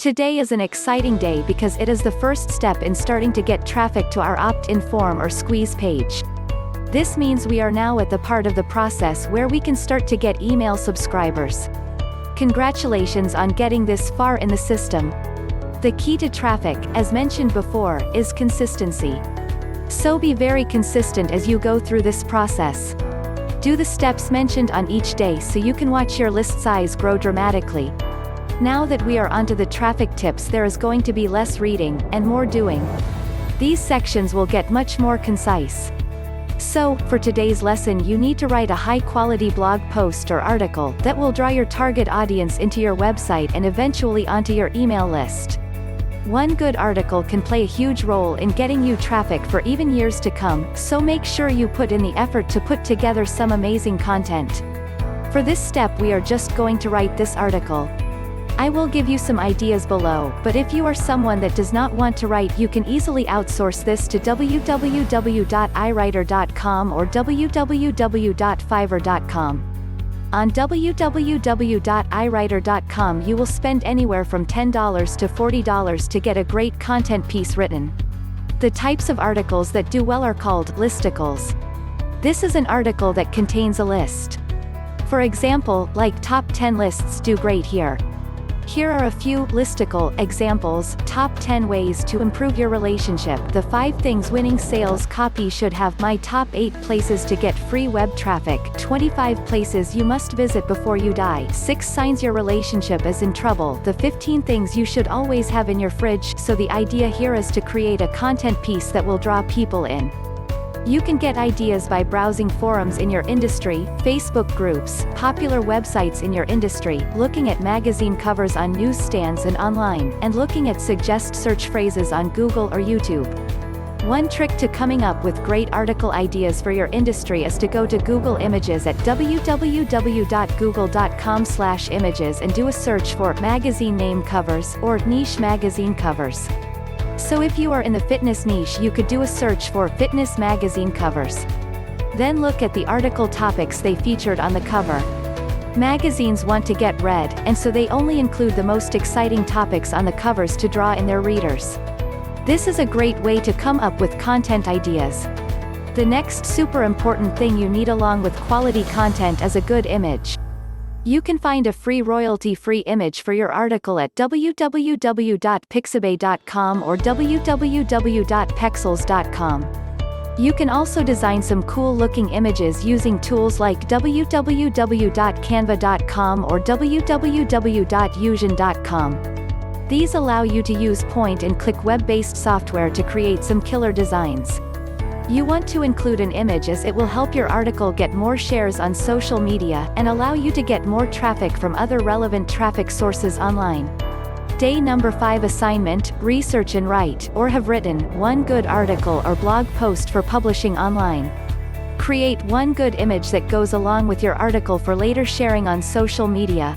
Today is an exciting day because it is the first step in starting to get traffic to our opt-in form or squeeze page. This means we are now at the part of the process where we can start to get email subscribers. Congratulations on getting this far in the system. The key to traffic, as mentioned before, is consistency. So be very consistent as you go through this process. Do the steps mentioned on each day so you can watch your list size grow dramatically. Now that we are onto the traffic tips, there is going to be less reading, and more doing. These sections will get much more concise. So, for today's lesson you need to write a high-quality blog post or article that will draw your target audience into your website and eventually onto your email list. One good article can play a huge role in getting you traffic for even years to come, so make sure you put in the effort to put together some amazing content. For this step we are just going to write this article. I will give you some ideas below, but if you are someone that does not want to write, you can easily outsource this to www.iwriter.com or www.fiverr.com. On www.iwriter.com you will spend anywhere from $10 to $40 to get a great content piece written. The types of articles that do well are called listicles. This is an article that contains a list. For example, like top 10 lists do great here. Here are a few listicle examples: top 10 ways to improve your relationship, the 5 things winning sales copy should have, my top 8 places to get free web traffic, 25 places you must visit before you die, 6 signs your relationship is in trouble, the 15 things you should always have in your fridge. So the idea here is to create a content piece that will draw people in. You can get ideas by browsing forums in your industry, Facebook groups, popular websites in your industry, looking at magazine covers on newsstands and online, and looking at suggest search phrases on Google or YouTube. One trick to coming up with great article ideas for your industry is to go to Google Images at www.google.com/images and do a search for magazine name covers or niche magazine covers. So if you are in the fitness niche, you could do a search for fitness magazine covers. Then look at the article topics they featured on the cover. Magazines want to get read, and so they only include the most exciting topics on the covers to draw in their readers. This is a great way to come up with content ideas. The next super important thing you need along with quality content is a good image. You can find a free royalty-free image for your article at www.pixabay.com or www.pexels.com. You can also design some cool-looking images using tools like www.canva.com or www.usion.com. These allow you to use point-and-click web-based software to create some killer designs. You want to include an image as it will help your article get more shares on social media, and allow you to get more traffic from other relevant traffic sources online. Day number 5 assignment: research and write, or have written, one good article or blog post for publishing online. Create one good image that goes along with your article for later sharing on social media.